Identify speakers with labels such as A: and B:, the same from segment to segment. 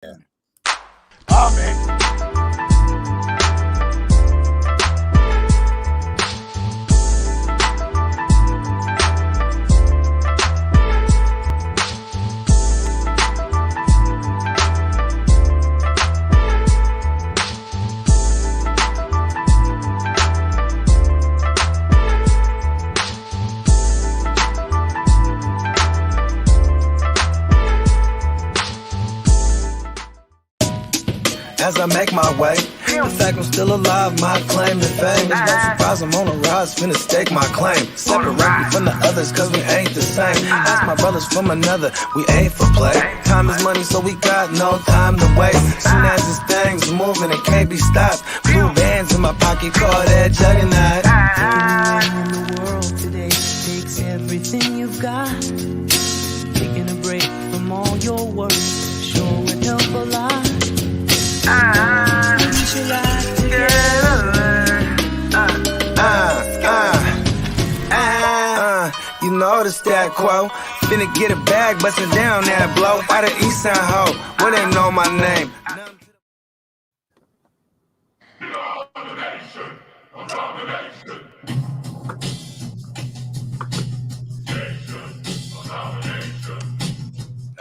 A: Oh, man.
B: As I make my way, the fact I'm still alive, my claim to fame. It's no surprise I'm on a rise, finna stake my claim. Separate me from the others, cause we ain't the same. Ask my brothers from another, we ain't for play. Time is money, so we got no time to waste. Soon as this thing's moving, it can't be stopped. Blue bands in my pocket, call that juggernaut.
C: Anywhere in the world today takes everything you've got. Taking a break from all your work sure would help a lot. We should ride together.
B: You know the stat quo. Finna get a bag, bustin' down that blow. Out of East Side Ho, where they know my name.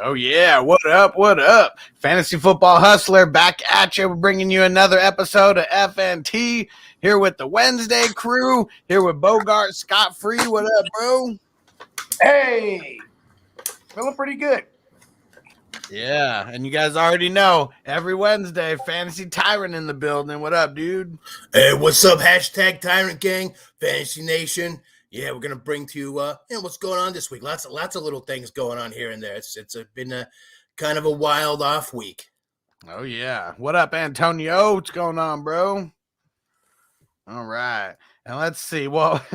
D: Oh, yeah. What up? What up? Fantasy Football Hustler back at you. We're bringing you another episode of FNT here with the Wednesday crew, here with Bogard Scott Free. What up, bro?
A: Hey. Feeling pretty good.
D: Yeah, and you guys already know, every Wednesday, Fantasy Tyrant in the building. What up, dude?
E: Hey, what's up? Hashtag Tyrant Gang, Fantasy Nation. Yeah, we're gonna bring to you, what's going on this week. Lots of little things going on here and there. It's been a kind of a wild off week.
D: Oh yeah, what up, Antonio? What's going on, bro? All right, and let's see. Well,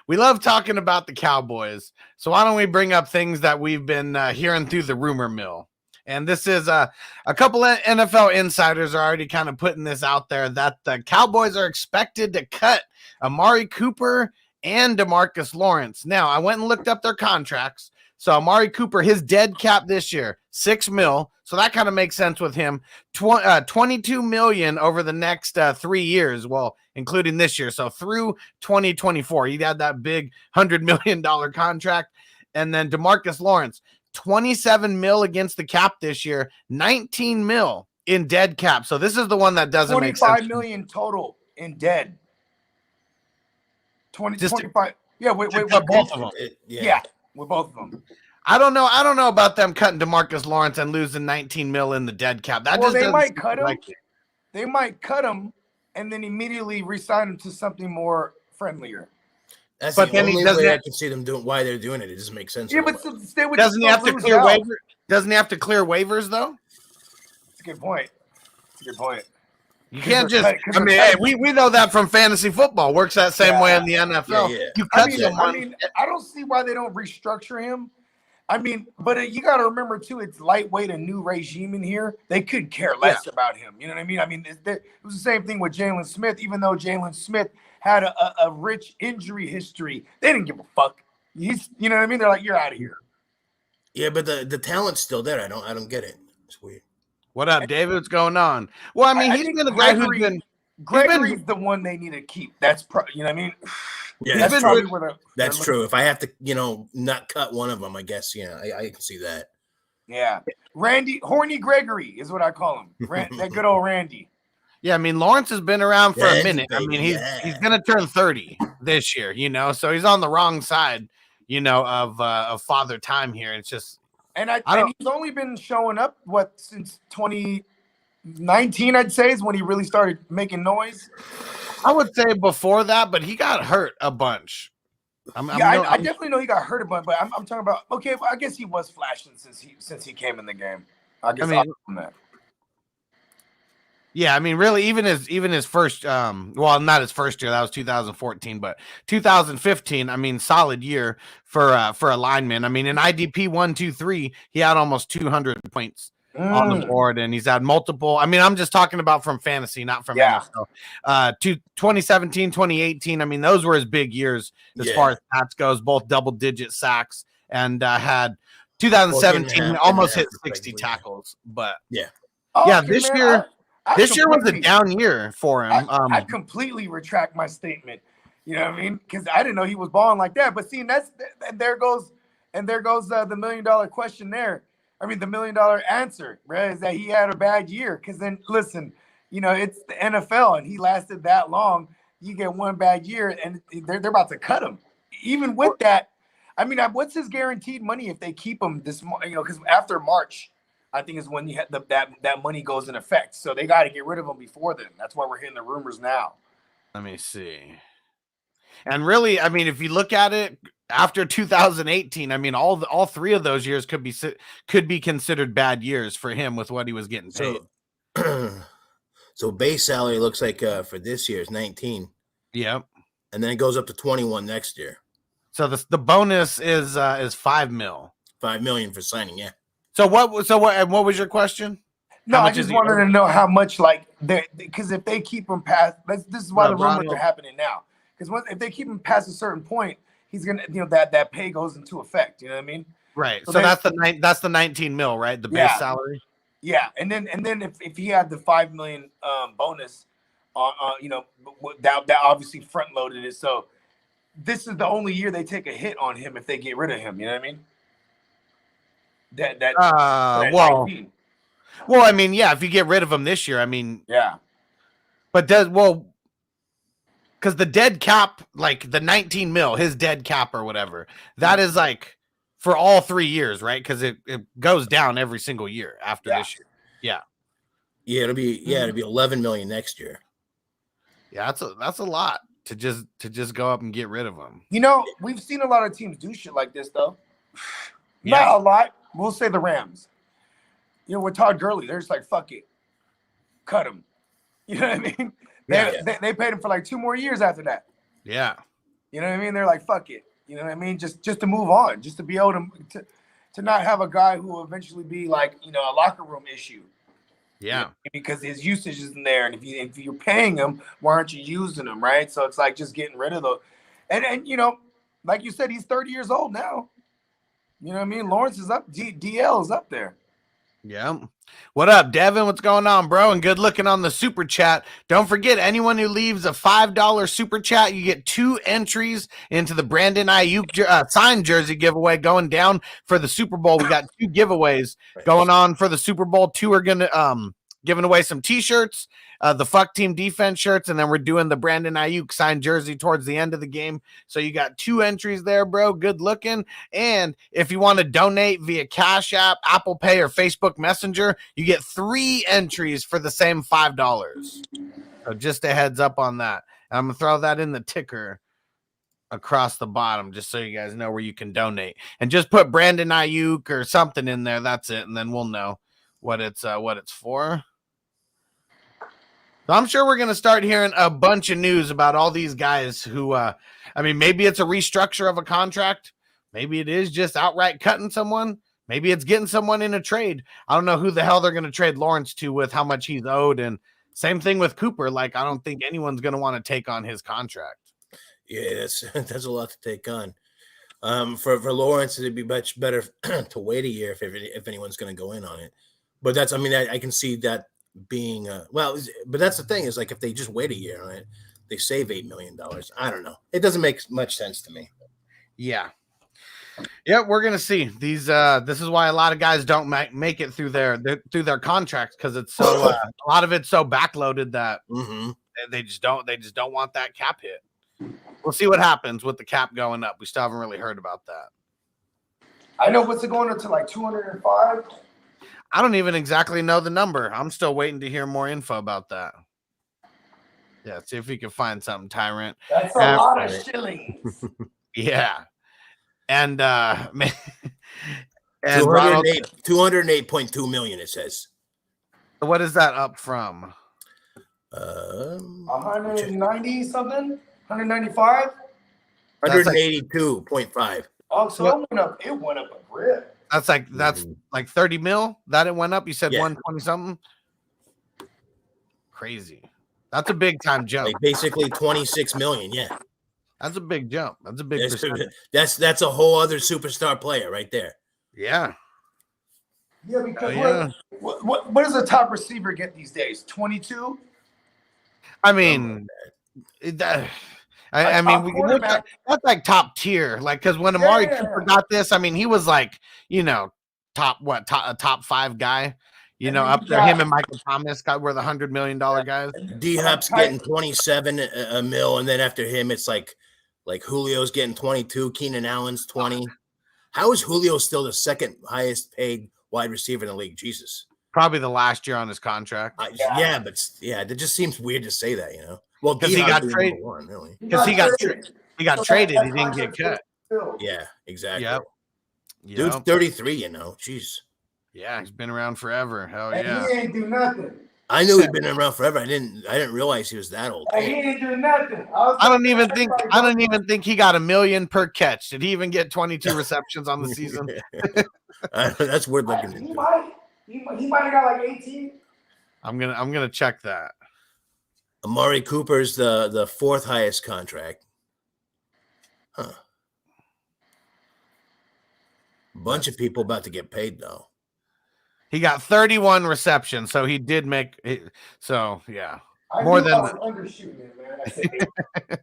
D: we love talking about the Cowboys, so why don't we bring up things that we've been hearing through the rumor mill? And this is a couple of NFL insiders are already kind of putting this out there that the Cowboys are expected to cut Amari Cooper and DeMarcus Lawrence. Now, I went and looked up their contracts. So Amari Cooper, his dead cap this year, $6 million. So that kind of makes sense with him. $22 million over the next 3 years, well, including this year. So through 2024, he had that big $100 million contract. And then DeMarcus Lawrence, $27 million against the cap this year, $19 million in dead cap. So this is the one that doesn't make sense.
A: $25 million total in dead. 25. Yeah, wait,
D: both of them.
A: Yeah, with both of them.
D: I don't know about them cutting DeMarcus Lawrence and losing $19 million in the dead cap. That just
A: they might
D: seem
A: cut him.
D: like it.
A: They might cut him and then immediately re-sign him to something more friendlier.
E: That's
D: But
E: the
D: then he
E: only
D: doesn't
E: way
D: have-
E: I can see them doing why they're doing it. It doesn't make sense.
A: Yeah, but stay with.
D: Doesn't he have to clear waivers? Doesn't he have to clear waivers though?
A: That's a good point.
D: You can't just. I mean, hey, we know that from fantasy football. Works that same way in the NFL.
E: Yeah.
D: You cut
A: I
D: someone.
A: mean, I don't see why they don't restructure him. I mean, but you got to remember too, it's lightweight, a new regime in here. They could care less about him. You know what I mean? I mean, it was the same thing with Jalen Smith. Even though Jalen Smith had a rich injury history, they didn't give a fuck. You know what I mean? They're like, you're out of here.
E: Yeah, but the talent's still there. I don't get it. It's weird.
D: What up, David? What's going on? Well, I mean, he's been a guy who's been.
A: Gregory's the one they need to keep. That's you know what I mean?
E: Yeah,
A: that's probably where
E: that's true. If I have to, not cut one of them, I guess, I can see that.
A: Yeah. Horny Gregory is what I call him. That good old Randy.
D: Yeah, I mean, Lawrence has been around for a minute.
E: Baby,
D: I mean, he's going to turn 30 this year, so he's on the wrong side, of father time here. It's just.
A: And he's only been showing up, since 2019, I'd say, is when he really started making noise.
D: I would say before that, but he got hurt a bunch.
A: I definitely know he got hurt a bunch, but I'm talking about, okay, well, I guess he was flashing since he came in the game. I guess I'll give him that.
D: Yeah, I mean, really, even his first, well, not his first year, that was 2014, but 2015, I mean, solid year for a lineman. I mean, in IDP 1, 2, 3, he had almost 200 points on the board, and he's had multiple. I mean, I'm just talking about from fantasy, not from NFL. 2017, 2018, I mean, those were his big years as far as stats goes, both double-digit sacks, and had 2017 almost hit 60 tackles, but
E: yeah.
D: Yeah,
A: Okay,
D: this
A: man,
D: year,
A: I
D: this year was a
A: completely-
D: down year for him.
A: I completely retract my statement. You know what I mean? Because I didn't know he was balling like that. But see, and there goes the $1 million question there. I mean, the $1 million answer, right? Is that he had a bad year? Because then, listen, it's the NFL, and he lasted that long. You get one bad year, and they're about to cut him. Even with that, I mean, what's his guaranteed money if they keep him this? Because after March, I think is when you had that money goes in effect. So they got to get rid of him before then. That's why we're hearing the rumors now.
D: Let me see. And really, I mean, if you look at it after 2018, I mean, all three of those years could be considered bad years for him with what he was getting paid.
E: So base salary looks like for this year is 19.
D: Yep.
E: And then it goes up to 21 next year.
D: So the bonus is $5 million.
E: $5 million for signing, yeah.
D: So what was your question?
A: No, I just wanted to know how much, because if they keep him past, this is why the rumors are happening now. Because if they keep him past a certain point, he's gonna, that pay goes into effect. You know what I mean?
D: Right. So that's the 19 mil, right? The base salary.
A: Yeah, and then if he had the $5 million bonus, that obviously front loaded it. So this is the only year they take a hit on him if they get rid of him. You know what I mean?
D: Well, I mean, yeah. If you get rid of him this year, I mean,
A: yeah.
D: But because the dead cap, like the 19 mil, his dead cap or whatever, that is like for all 3 years, right? Because it goes down every single year after this year. Yeah.
E: Yeah, it'll be 11 million next year.
D: Yeah, that's a lot to just go up and get rid of him.
A: We've seen a lot of teams do shit like this though.
D: Yeah.
A: Not a lot. We'll say the Rams. With Todd Gurley, they're just like, fuck it, cut him. You know what I mean? They paid him for like 2 more years after that.
D: Yeah.
A: You know what I mean? They're like, fuck it. You know what I mean? Just to move on, just to be able to not have a guy who will eventually be like, a locker room issue.
D: Yeah.
A: Because his usage isn't there. And if you're paying him, why aren't you using him? Right. So it's like just getting rid of those. And like you said, he's 30 years old now. You know what I mean? Lawrence is up. DL is up there.
D: Yeah. What up, Devin? What's going on, bro? And good looking on the super chat. Don't forget, anyone who leaves a $5 super chat, you get 2 entries into the Brandon Ayuk signed jersey giveaway going down for the Super Bowl. We got 2 giveaways going on for the Super Bowl. 2 are gonna giving away some t-shirts, the Fuck Team Defense shirts, and then we're doing the Brandon Ayuk signed jersey towards the end of the game. So you got 2 entries there, bro. Good looking. And if you want to donate via Cash App, Apple Pay, or Facebook Messenger, you get 3 entries for the same $5. So just a heads up on that. And I'm going to throw that in the ticker across the bottom just so you guys know where you can donate. And just put Brandon Ayuk or something in there. That's it. And then we'll know what it's for. So I'm sure we're going to start hearing a bunch of news about all these guys who, maybe it's a restructure of a contract. Maybe it is just outright cutting someone. Maybe it's getting someone in a trade. I don't know who the hell they're going to trade Lawrence to with how much he's owed. And same thing with Cooper. Like, I don't think anyone's going to want to take on his contract.
E: Yeah, that's a lot to take on. For Lawrence, it'd be much better to wait a year if anyone's going to go in on it. But I can see that being but that's the thing is, like, if they just wait a year on it, they save $8 million. I don't know. It doesn't make much sense to me.
D: Yeah, we're gonna see these. This is why a lot of guys don't make it through their contracts, because it's so a lot of it's so backloaded that they just don't want that cap hit. We'll see what happens with the cap going up. We still haven't really heard about that.
A: I know what's it going up to, like 205.
D: I don't even exactly know the number. I'm still waiting to hear more info about that. Yeah, see if we can find something, Tyrant.
A: That's a lot of shillings.
D: Yeah. And and
E: 208.2 million, it says.
D: What is that up from?
A: 190 something? 195?
E: 182.5.
A: Oh, so it went up a grip.
D: That's like 30 mil that it went up. You said 120 something. Crazy. That's a big time jump.
E: Like basically 26 million. Yeah.
D: That's a big jump. That's a big percentage.
E: That's a whole other superstar player right there.
D: Yeah.
A: Yeah, because
D: yeah.
A: what does a top receiver get these days? 22.
D: I mean, I mean,
A: top
D: we can look at
A: quarterback.
D: that's like top tier. Like, because when Amari Cooper
A: Yeah.
D: got this, I mean, he was like, a top 5 guy.
A: And then
D: Up
A: you
D: there,
A: got
D: him and Michael Thomas were the $100 million guys.
E: D-Hop's getting 27 a mil, and then after him, it's like Julio's getting 22, Keenan Allen's 20. How is Julio still the second highest paid wide receiver in the league? Jesus.
D: Probably the last year on his contract.
E: Yeah, but it just seems weird to say that, Well,
D: Because he got traded.
E: one, really.
D: Because he got traded. He didn't get cut.
E: Yeah, exactly.
D: Yep.
E: Dude's 33, Jeez.
D: Yeah, he's been around forever. Hell
A: And
D: yeah.
A: he ain't do nothing.
E: I knew he'd been around forever. I didn't realize he was that old.
A: And he ain't do nothing.
D: I don't even think he got $1 million per catch. Did he even get 22 receptions on the season?
E: That's worth looking into.
A: He might have got like 18.
D: I'm gonna check that.
E: Amari Cooper's the fourth highest contract. Huh. Bunch of people about to get paid though.
D: He got 31 receptions, so he did make it. So yeah, more than
A: undershooting it, man.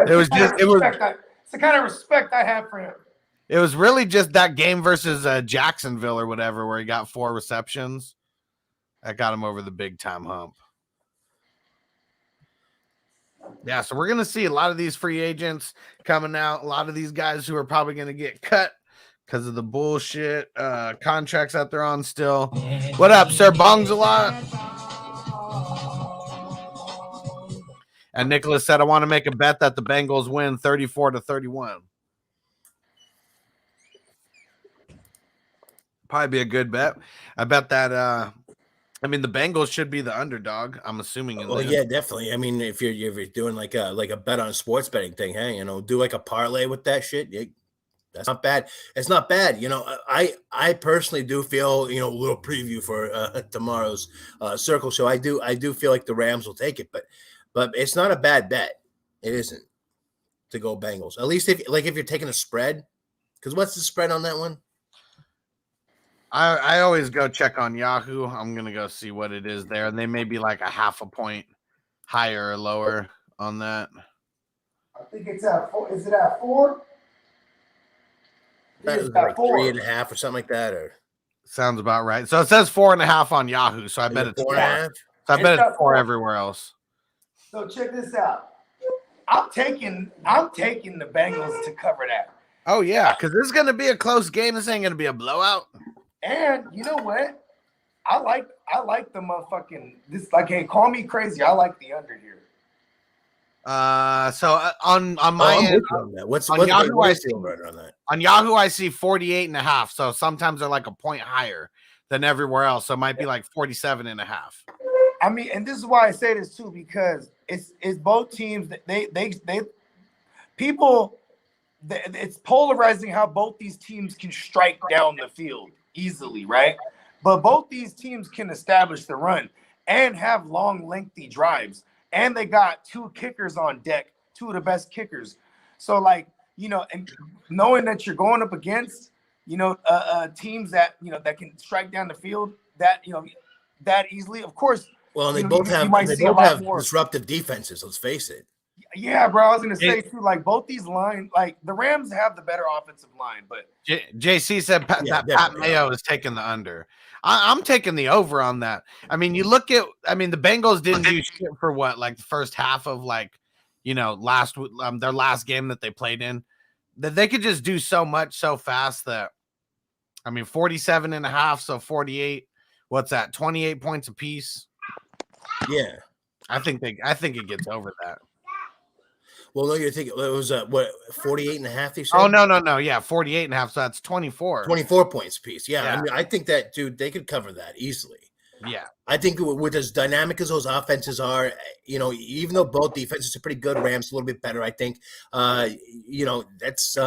D: it was just it was.
A: It's the kind of respect I have for him.
D: It was really just that game versus Jacksonville or whatever, where he got 4 receptions. That got him over the big time hump. Yeah, so we're gonna see a lot of these free agents coming out. A lot of these guys who are probably gonna get cut because of the bullshit contracts that they're on still. What up, Sir Bongs a lot? And Nicholas said, I want to make a bet that the Bengals win 34-31. Probably be a good bet. I bet that the Bengals should be the underdog, I'm assuming.
E: Yeah, definitely. I mean, if you're doing like a bet on a sports betting thing, hey, do like a parlay with that shit. That's not bad. It's not bad. I personally do feel, a little preview for tomorrow's Circle Show. I do feel like the Rams will take it, but it's not a bad bet. It isn't to go Bengals. At least if you're taking a spread, because what's the spread on that one?
D: I always go check on Yahoo. I'm gonna go see what it is there, and they may be like a half a point higher or lower on that.
A: I think it's at 4. Is it at 4?
E: That was like 3.5 or something like that, or
D: sounds about right. So it says 4.5 on Yahoo. So I bet it's 4.5. So I bet it's 4 everywhere else.
A: So check this out. I'm taking the Bengals to cover that.
D: Oh yeah, because this is gonna be a close game. This ain't gonna be a blowout.
A: And you know what? I like the motherfucking this. Like, hey, call me crazy. I like the under here.
D: So on my end,
E: what's
D: Yahoo? I
E: see right on that.
D: On Yahoo, I see 48.5. So sometimes they're like a point higher than everywhere else. So it might be like 47.5.
A: I mean, and this is why I say this too, because it's both teams that it's polarizing how both these teams can strike down the field easily, right? But both these teams can establish the run and have long, lengthy drives. And they got 2 kickers on deck, 2 of the best kickers. So, and knowing that you're going up against, teams that, that can strike down the field that easily, of course.
E: Well, they both have disruptive defenses. Let's face it.
A: Yeah, bro. I was gonna say too, like both these lines, like the Rams have the better offensive line, but
D: JC said Pat Mayo is taking the under. I'm taking the over on that. I mean, you look at, the Bengals didn't do shit for what, like the first half of their last game that they played in, that they could just do so much so fast that, 47.5, so 48. What's that? 28 points apiece.
E: Yeah,
D: I think it gets over that.
E: Well, no, you're thinking it was 48.5. You said?
D: Oh no, yeah, 48.5. So that's 24.
E: 24 points a piece. Yeah, I think that, dude, they could cover that easily.
D: Yeah,
E: I think with as dynamic as those offenses are, even though both defenses are pretty good, Rams a little bit better. I think, that's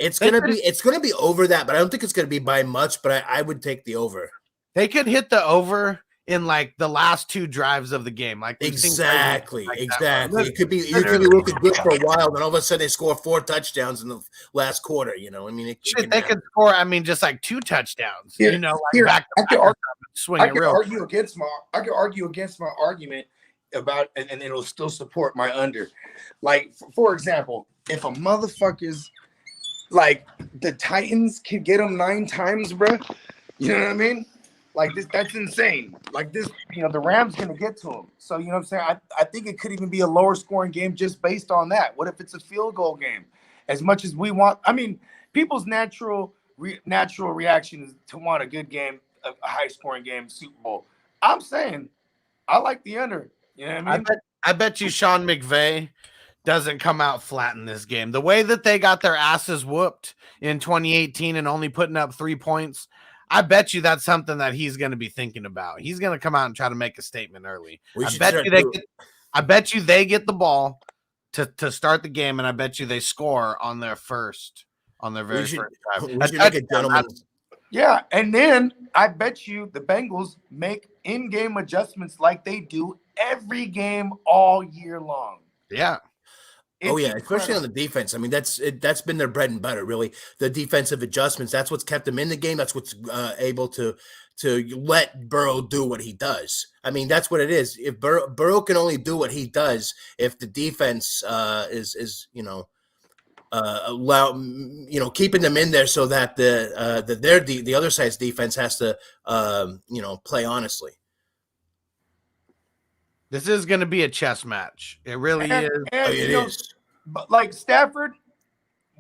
E: it's gonna be over that, but I don't think it's gonna be by much. But I would take the over.
D: They could hit the over in like the last 2 drives of the game. Like we've seen
E: Exactly.
D: like that.
E: You could be looking good for a while, then all of a sudden they score 4 touchdowns in the last quarter. You know, I mean,
D: Shit, they could score. I mean, just like 2 touchdowns.
A: Here-
D: you know, like
A: here,
D: back
A: I
D: to
A: could
D: back,
A: argue-
D: swing
A: I
D: it
A: could
D: real.
A: argue against my argument about, and it'll still support my under. Like, for example, if a motherfucker's like the Titans can get them 9 times, bro. You know what I mean? Like that's insane. Like this, the Rams gonna get to them. So you know what I'm saying? I think it could even be a lower scoring game just based on that. What if it's a field goal game? As much as we want, I mean, people's natural reaction is to want a good game, a high scoring game, Super Bowl. I'm saying I like the under. You know what I mean?
D: I bet you Sean McVay doesn't come out flat in this game. The way that they got their asses whooped in 2018 and only putting up 3 points, I bet you that's something that he's going to be thinking about. He's going to come out and try to make a statement early. I bet you they get the ball to start the game, and I bet you they score on their very first drive.
A: Yeah, and then I bet you the Bengals make in-game adjustments like they do every game all year long.
D: Yeah.
E: Especially on the defense. I mean, that's been their bread and butter, really. The defensive adjustments. That's what's kept them in the game. That's what's able to let Burrow do what he does. I mean, that's what it is. If Burrow can only do what he does, if the defense is keeping them in there so that the other side's defense has to play honestly.
D: This is going to be a chess match. It really is.
A: And,
E: it is.
A: But like Stafford,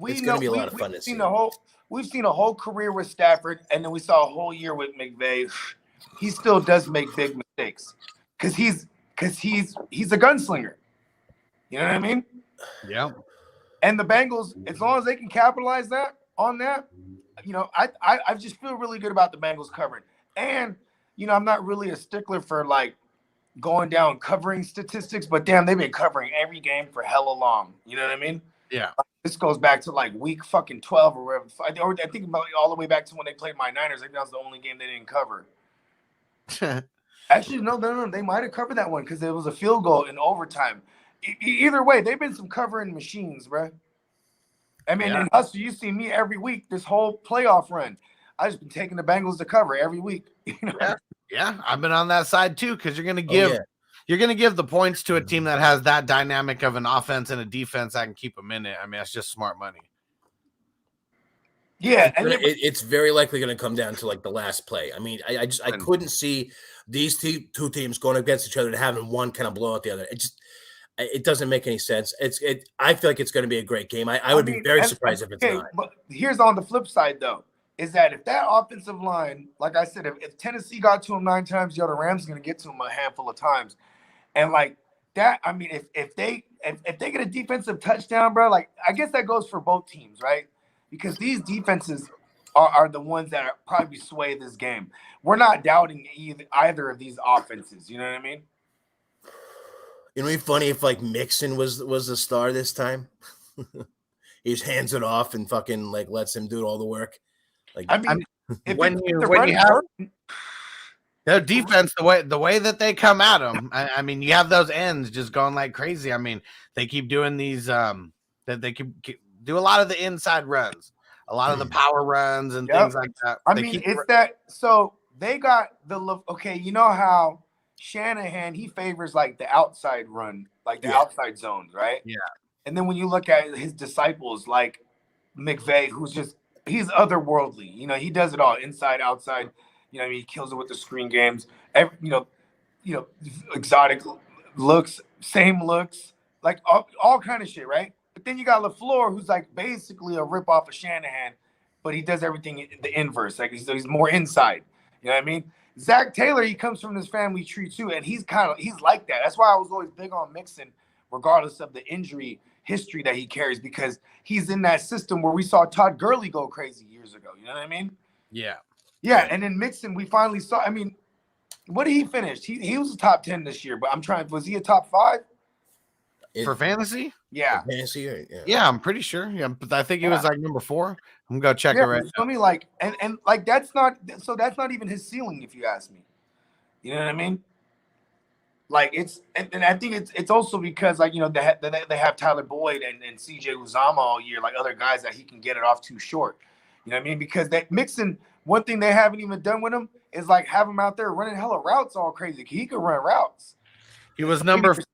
E: it's going to be a lot of fun to see.
A: We've seen a whole career with Stafford, and then we saw a whole year with McVay. He still does make big mistakes because he's a gunslinger. You know what I mean?
D: Yeah.
A: And the Bengals, as long as they can capitalize on that, I just feel really good about the Bengals covering. And I'm not really a stickler for like going down covering statistics, but damn, they've been covering every game for hella long. You know what I mean?
D: Yeah.
A: This goes back to like week fucking 12 or whatever. I think about all the way back to when they played my Niners. I think that was the only game they didn't cover. Actually, no. They might have covered that one because it was a field goal in overtime. Either way, they've been some covering machines, bro. I mean, and Hustle, you see me every week this whole playoff run. I've just been taking the Bengals to cover every week.
D: Yeah, I've been on that side too because you're gonna give the points to a team that has that dynamic of an offense and a defense that can keep them in it. I mean, that's just smart money.
A: Yeah, and
E: it's very likely going to come down to like the last play. I mean, I couldn't see these two teams going against each other and having one kind of blow out the other. It doesn't make any sense. I feel like it's going to be a great game. I would be very surprised if it's not.
A: But here's on the flip side though. Is that if that offensive line, like I said, if Tennessee got to him 9 times, the Rams are going to get to him a handful of times. And like that, I mean, if they get a defensive touchdown, bro, like I guess that goes for both teams, right? Because these defenses are the ones that probably sway this game. We're not doubting either of these offenses. You know what I mean?
E: It'd be funny if like Mixon was the star this time. He just hands it off and fucking like lets him do all the work. Like,
A: I mean
D: when you have their defense, the way that they come at them, I mean, you have those ends just going like crazy. I mean, they keep doing these that they keep do a lot of the inside runs, a lot of the power runs and things like that.
A: I mean, it's that. So they got you know how Shanahan, he favors like the outside run, like the outside zones, right?
D: Yeah.
A: And then when you look at his disciples, like McVay, he's otherworldly. He does it all, inside, outside. I mean, he kills it with the screen games. Exotic looks, same looks, like all kind of shit, right? But then you got LaFleur, who's like basically a ripoff of Shanahan, but he does everything in the inverse. Like he's more inside. You know what I mean? Zach Taylor, he comes from this family tree too, and he's like that. That's why I was always big on Mixon, regardless of the injury history that he carries, because he's in that system where we saw Todd Gurley go crazy years ago. You know what I mean?
D: Yeah.
A: Yeah, and then Mixon, we finally saw. I mean, what did he finish? He was a top 10 this year, but was he a top 5?
D: For fantasy?
A: Yeah.
E: Fantasy?
D: Yeah, I'm pretty sure. Yeah, but I think it was like number 4. I'm gonna go check it right now.
A: I mean, like, and like that's not even his ceiling, if you ask me. You know what I mean? Like and I think it's also because like they have Tyler Boyd and CJ Uzama all year, like other guys that he can get it off too short. You know what I mean? Because that Mixon, one thing they haven't even done with him is like have him out there running hella routes all crazy. He could run routes.
D: He was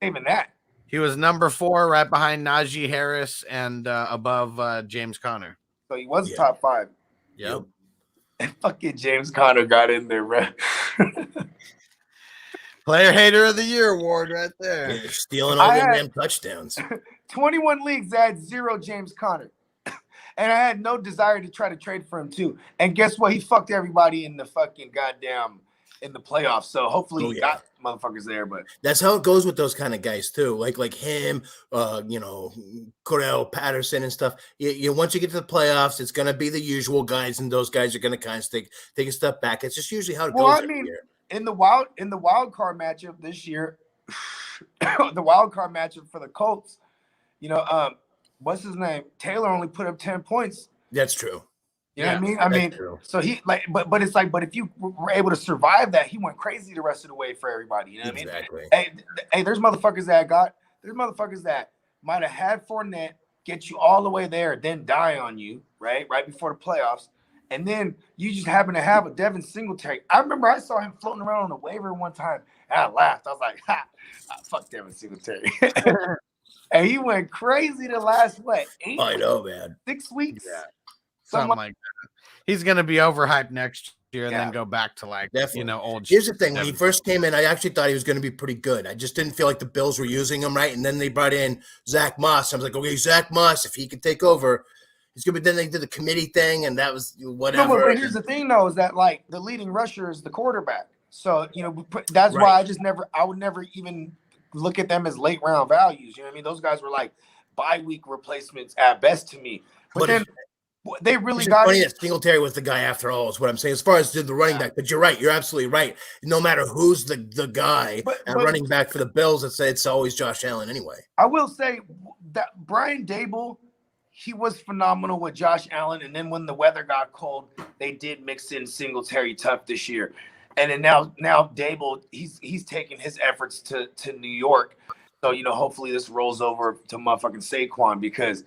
A: saving that.
D: He was number 4, right behind Najee Harris and above James Conner.
A: So he was top 5.
D: Yep.
A: And fucking James Conner got in there, bro.
D: Player Hater of the Year award right there.
E: Yeah, stealing all the damn touchdowns.
A: 21 leagues, I had 0 James Conner. And I had no desire to try to trade for him too. And guess what? He fucked everybody in the fucking goddamn in the playoffs. So hopefully he got motherfuckers there. But
E: that's how it goes with those kind of guys too. Like him, Cordell Patterson and stuff. You once you get to the playoffs, it's gonna be the usual guys, and those guys are gonna kind of take a step back. It's just usually how it goes.
A: I mean, in the wild card matchup this year, the wild card matchup for the Colts, what's his name? Taylor only put up 10 points.
E: That's true.
A: You know what I mean? I mean, so he but it's like, but if you were able to survive that, he went crazy the rest of the way for everybody. You know what
E: exactly.
A: I mean? Hey, there's motherfuckers that might have had Fournette get you all the way there, then die on you, right before the playoffs. And then you just happen to have a Devin Singletary. I remember I saw him floating around on the waiver one time, and I laughed. I was like, fuck Devin Singletary. And he went crazy the last, 8?
E: I know, man.
A: 6 weeks?
D: Yeah. Something like that. He's going to be overhyped next year and then go back to old.
E: Here's the thing. When he first came in, I actually thought he was going to be pretty good. I just didn't feel like the Bills were using him right. And then they brought in Zach Moss. I was like, okay, Zach Moss, if he can take over, he's going to be. Then they did the committee thing, and that was whatever.
A: No, but here's the thing, though, is that like the leading rusher is the quarterback. So that's why I would never even look at them as late round values. You know what I mean? Those guys were like bye week replacements at best to me. But then they really got
E: funny that Singletary was the guy after all, is what I'm saying. As far as the running back, but you're right. You're absolutely right. No matter who's the guy at running back for the Bills, it's always Josh Allen anyway.
A: I will say that Brian Dable, he was phenomenal with Josh Allen. And then when the weather got cold, they did mix in Singletary tough this year. And then now Dable, he's taking his efforts to New York. So, hopefully this rolls over to motherfucking Saquon because,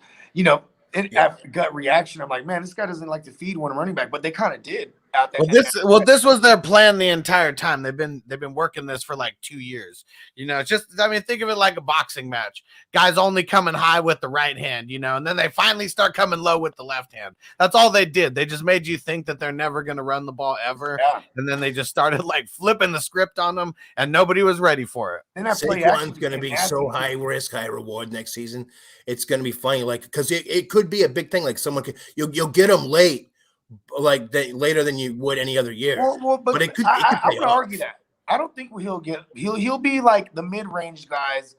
A: after gut reaction, I'm like, man, this guy doesn't like to feed one running back, but they kind of did out there.
D: This was their plan the entire time. They've been working this for like 2 years. It's just, think of it like a boxing match. Guys only coming high with the right hand, and then they finally start coming low with the left hand. That's all they did. They just made you think that they're never going to run the ball ever.
A: Yeah.
D: And then they just started like flipping the script on them, and nobody was ready for it.
A: And
E: Saquon's going to be so high risk, high reward next season. It's going to be funny, because it could be a big thing. Like someone you'll get them late, like later than you would any other year.
A: But it could. I would argue that. I don't think he'll be like the mid-range guys.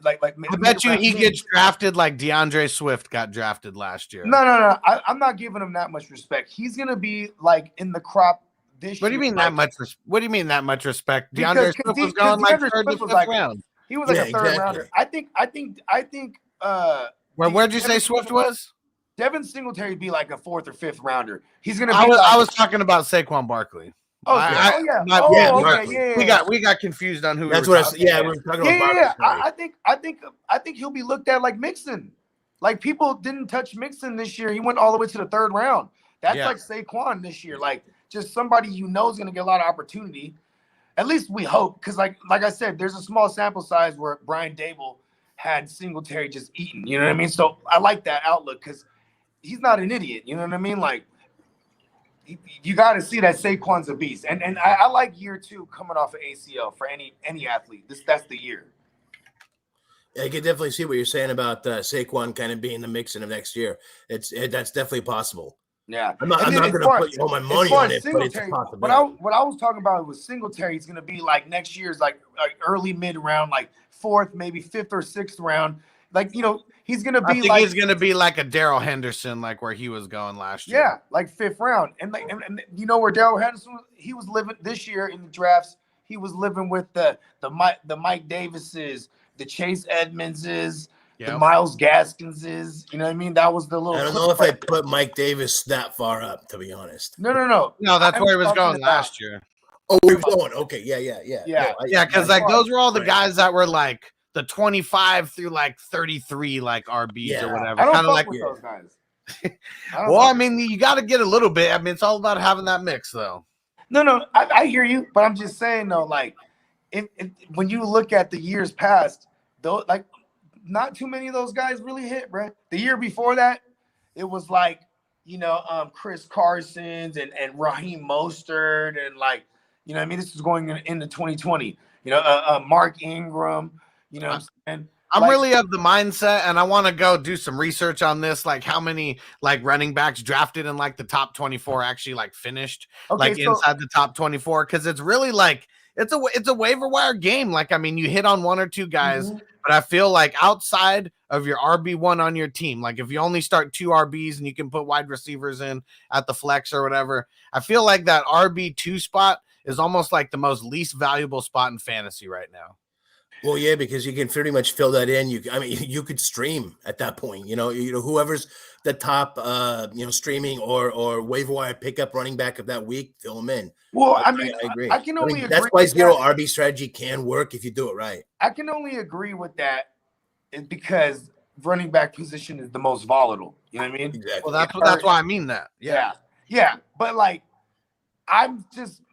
A: Like I
D: bet you he gets drafted like DeAndre Swift got drafted last year.
A: No. I'm not giving him that much respect. He's gonna be like in the crop this year.
D: What do you mean that much? What do you mean that much respect? DeAndre Swift was going like third to fifth round.
A: He was like a third rounder. I think.
D: Where'd you say Swift was?
A: Devin Singletary be like a 4th or 5th rounder. He's gonna be.
D: I was talking about Saquon Barkley.
A: Yeah.
D: We got confused on who.
E: That's what I was. Yeah, we were talking about.
A: I think he'll be looked at like Mixon. Like people didn't touch Mixon this year. He went all the way to the 3rd round. That's like Saquon this year. Like just somebody is going to get a lot of opportunity. At least we hope, because like I said, there's a small sample size where Brian Dable had Singletary just eaten. You know what I mean? So I like that outlook because he's not an idiot. You know what I mean? Like. You got to see that Saquon's a beast, and I like year 2 coming off of ACL for any athlete. That's the year.
E: I can definitely see what you're saying about Saquon kind of being the mixing of next year. That's definitely possible.
A: Yeah,
E: I'm not going to put all my money on it, but it's possible.
A: What I was talking about was Singletary is going to be like next year's like early mid round, like 4th, maybe 5th or 6th round. Like he's going to be
D: he's going to be like a Darrell Henderson, like where he was going last year.
A: Yeah, like 5th round, and where Darrell Henderson he was living this year in the drafts. He was living with the Mike Davises, the Chase Edmondses, the Miles Gaskinses. You know what I mean? That was the little.
E: I don't know if I put Mike Davis that far up, to be honest.
A: No.
D: No, that's where he was going last year.
E: Oh, we're going. Okay, yeah.
A: Yeah.
D: Yeah, because like those were all the
E: Right.
D: guys that were like the 25 through like 33 like RBs
E: Yeah.
D: or whatever.
A: I don't
D: Kind of
A: fuck
D: like
A: with those guys.
D: well, I mean, you got to get a little bit. I mean, it's all about having that mix, though.
A: No, I hear you, but I'm just saying though, like, when you look at the years past, though, like, not too many of those guys really hit, bro. The year before that, it was like, Chris Carson's and Raheem Mostert and like, you know what I mean? This was going into 2020. Mark Ingram, you know what I'm saying?
D: I'm
A: Like,
D: really of the mindset, and I want to go do some research on this, like how many like running backs drafted in like the top 24 actually like finished like inside the top 24, because it's really like it's a waiver wire game. Like, I mean, you hit on one or two guys, but I feel like outside of your RB1 on your team, like if you only start 2 RBs and you can put wide receivers in at the flex or whatever, I feel like that RB2 spot is almost like the most least valuable spot in fantasy right now.
E: Well, yeah, because you can pretty much fill that in. You could stream at that point. Whoever's the top, streaming or waiver wire pickup running back of that week, fill them in.
A: Well,
E: I agree.
A: I can only agree.
E: That's why zero RB strategy can work if you do it right.
A: I can only agree with that because running back position is the most volatile. You know what I mean?
E: Exactly.
D: Well, that's why I mean that.
A: Yeah. But like,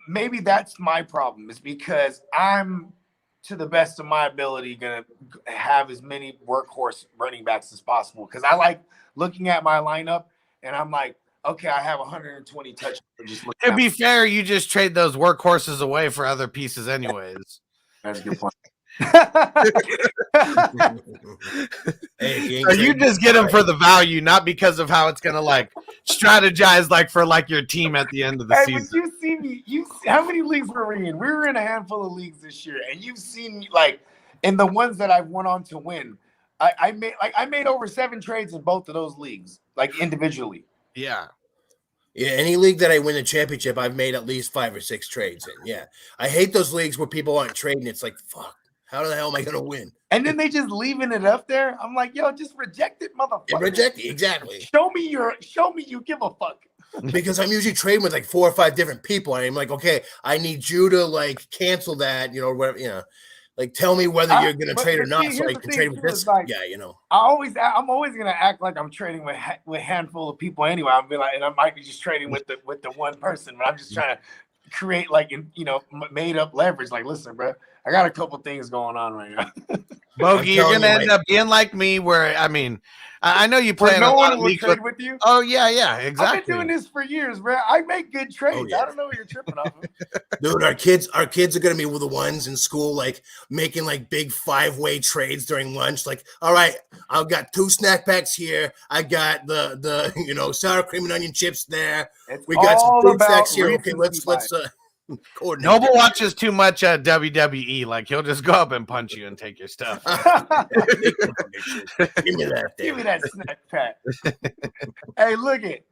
A: maybe that's my problem, is because I'm, to the best of my ability, gonna have as many workhorse running backs as possible, because I like looking at my lineup and I'm like, okay, I have 120 touches.
D: To be fair, you just trade those workhorses away for other pieces, anyways.
A: That's a good point.
E: Hey,
D: so you just get them for the value, not because of how it's gonna like strategize like for like your team at the end of the season.
A: But you see me. How many leagues were we in? We were in a handful of leagues this year, and you've seen me like in the ones that I've went on to win. I made over 7 trades in both of those leagues, like individually.
E: Yeah, any league that I win the championship, I've made at least 5 or 6 trades in. Yeah, I hate those leagues where people aren't trading. It's like, fuck, how the hell am I going to win?
A: And then they just leaving it up there. I'm like, yo, just reject it, motherfucker.
E: Yeah, reject it, exactly.
A: Show me you give a fuck.
E: Because I'm usually trading with like 4 or 5 different people, and I'm like, okay, I need you to like cancel that, whatever, like tell me whether you're going to trade or not, so I can trade with this guy.
A: I'm always gonna act like I'm trading with a handful of people anyway. I'll be like, and I might be just trading with the one person, but I'm just trying to create like made up leverage. Like, listen, bro, I got a couple things going on right now.
D: Bogey, you're gonna end up being like me, where I mean, I know you play
A: no
D: a lot
A: one
D: of
A: will
D: leagues
A: trade with you.
D: Oh yeah, exactly.
A: I've been doing this for years, bro. I make good trades.
E: Oh, yeah.
A: I don't know what you're tripping off of.
E: Dude, our kids are gonna be with the ones in school, like making like big 5-way trades during lunch. Like, all right, I've got 2 snack packs here. I got the sour cream and onion chips there. We got some food stacks here. Okay, let's coordinate.
D: Noble watches too much WWE. Like, he'll just go up and punch you and take your stuff.
E: Give me that.
A: Give me that snack pack. Hey, look it.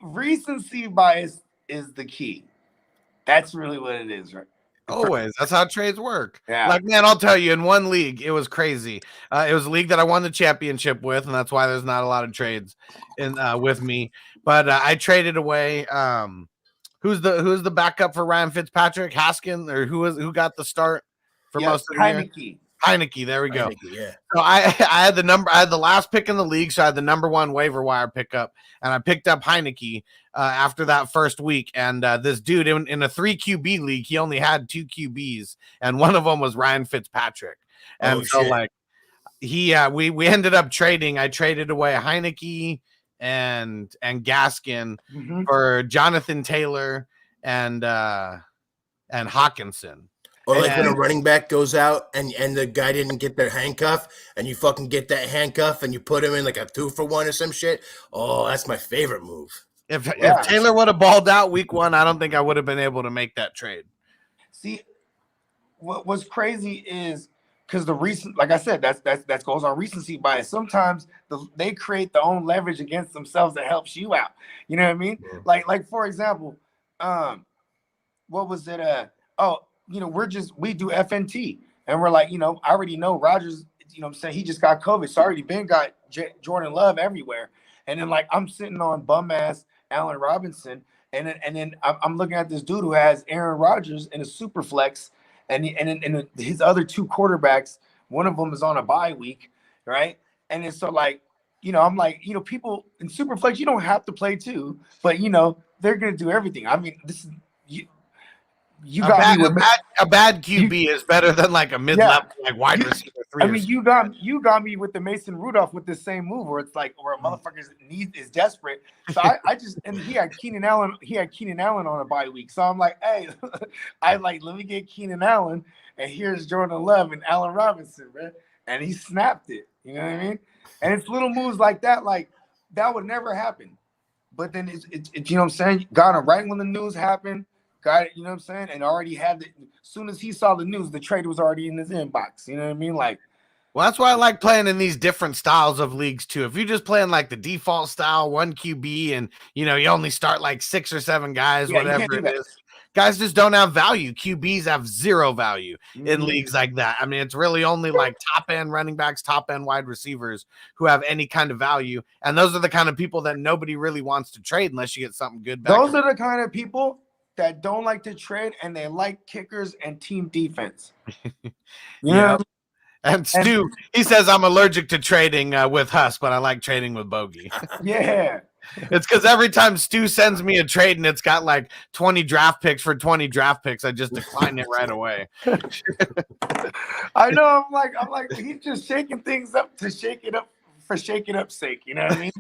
A: Recency bias is the key. That's really what it is, right?
D: Always. That's how trades work.
A: Yeah.
D: Like, man, I'll tell you, in one league, it was crazy. It was a league that I won the championship with, and that's why there's not a lot of trades in with me. But I traded away. Who's the backup for Ryan Fitzpatrick? Haskin, or who got the start for most of the year? Heineke, there we go.
E: Yeah.
D: So I had the last pick in the league, so I had the number 1 waiver wire pickup, and I picked up Heineke after that first week. And this dude in a 3 QB league, he only had 2 QBs, and one of them was Ryan Fitzpatrick. And like we ended up trading. I traded away Heineke and Gaskin for Jonathan Taylor and Hawkinson.
E: Or like when a running back goes out and the guy didn't get their handcuff, and you fucking get that handcuff and you put him in like a 2-for-1 or some shit. Oh, that's my favorite move.
D: If Taylor would have balled out week 1, I don't think I would have been able to make that trade.
A: See, what's crazy is because the recent, like I said, that goes on recency bias. Sometimes they create their own leverage against themselves that helps you out. You know what I mean? Yeah. Like for example, what was it? We do FNT, and we're like, I already know Rodgers. What I'm saying, he just got COVID, so I already been got Jordan Love everywhere, and then like I'm sitting on bum ass Allen Robinson, And then I'm looking at this dude who has Aaron Rodgers in a super flex, and his other two quarterbacks, one of them is on a bye week, right? And it's so like, I'm like, people in super flex, you don't have to play two, but they're gonna do everything. I mean, this is you
D: A
A: got
D: bad,
A: me
D: a
A: with
D: bad, a bad QB is better than like a mid-level like wide
A: You-
D: receiver
A: I
D: 3.
A: mean, you got me with the Mason Rudolph with the same move where it's like where a motherfucker's need is desperate. So I just and he had Keenan Allen on a bye week. So I'm like, hey, let me get Keenan Allen, and here's Jordan Love and Allen Robinson, man. And he snapped it. You know what I mean? And it's little moves like that would never happen. But then it's you know what I'm saying? Got him right when the news happened. Got it, you know what I'm saying? And already had it. As soon as he saw the news, the trade was already in his inbox. You know what I mean? Like,
D: Well, that's why I like playing in these different styles of leagues too. If you're just playing like the default style, one QB, and you only start like 6 or 7 guys,
A: yeah, you can't
D: whatever
A: do
D: it
A: that.
D: is, guys just don't have value. QBs have zero value in
A: Mhm.
D: leagues like that. I mean, it's really only like top end running backs, top end wide receivers who have any kind of value, and those are the kind of people that nobody really wants to trade unless you get something good back.
A: Those are the kind of people that don't like to trade and they like kickers and team defense. You know
D: Yeah.
A: what
D: And Stu, he says I'm allergic to trading with Huss, but I like trading with Bogey.
A: I mean? Yeah.
D: It's because every time Stu sends me a trade and it's got like 20 draft picks for 20 draft picks, I just decline it right away.
A: I know. I'm like, he's just shaking things up to shake it up for shaking up's sake. You know what I mean?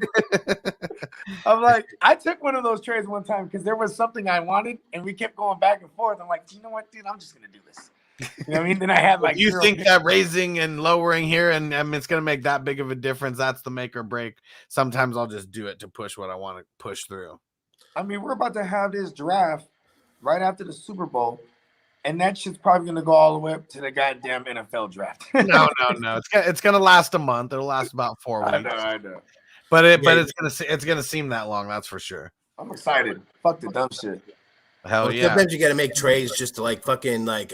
A: I'm like, I took one of those trades one time because there was something I wanted, and we kept going back and forth. I'm like, you know what, dude? I'm just gonna do this. You know what I mean? Then I had like,
D: You
A: 0
D: think
A: picks.
D: that raising and lowering here, and I mean, it's going to make that big of a difference? That's the make or break. Sometimes I'll just do it to push what I want to push through.
A: I mean, we're about to have this draft right after the Super Bowl, and that shit's probably gonna go all the way up to the goddamn NFL draft.
D: No. It's gonna last a month. It'll last about 4 weeks.
A: I know.
D: But it's gonna seem that long. That's for sure.
A: I'm excited. Fuck the dumb shit.
D: Hell
E: Well,
D: yeah.
E: sometimes you got to make trades just to like fucking like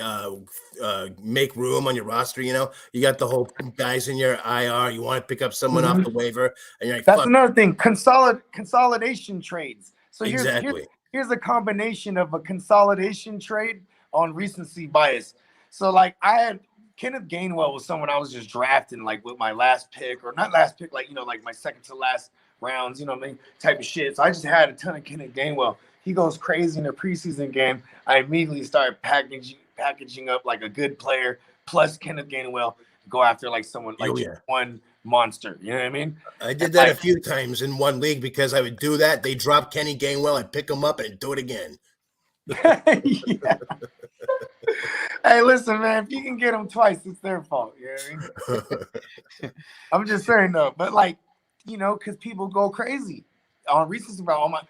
E: make room on your roster. You got the whole guys in your IR. You want to pick up someone off the waiver, and you're like,
A: That's
E: fuck.
A: another thing. Consolidation trades. So
E: Exactly.
A: here's a combination of a consolidation trade on recency bias. So like I had Kenneth Gainwell was someone I was just drafting like with my last pick, or not last pick, like like my second to last rounds, what I mean, type of shit. So I just had a ton of Kenneth Gainwell. He goes crazy in the preseason game. I immediately started packaging up like a good player plus Kenneth Gainwell, go after like someone like one monster. You know what I mean?
E: I did that a few times in one league because I would do that. They drop Kenny Gainwell, I'd pick him up and do it again.
A: Yeah. Hey, listen, man, if you can get them twice, it's their fault. You know what I mean? I'm just saying though, but because people go crazy on recency about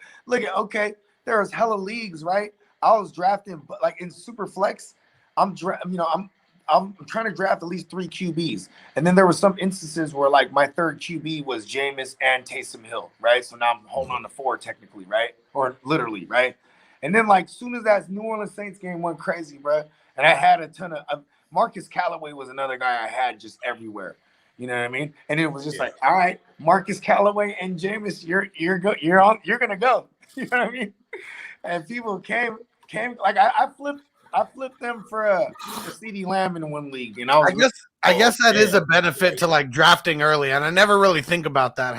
A: okay, there's hella leagues, right? I was drafting, but like in super flex, I'm trying to draft at least 3 QBs. And then there were some instances where like my third QB was Jameis and Taysom Hill, right? So now I'm holding on to 4 technically, right? Or literally, right? And then like soon as that New Orleans Saints game went crazy, bro, and I had a ton of Marcus Callaway was another guy I had just everywhere. You know what I mean? And it was just like, all right, Marcus Callaway and Jameis, you're gonna go. You know what I mean? And people came like I flipped them for a CeeDee Lamb in one league, and I
D: guess that is a benefit to like drafting early, and I never really think about that.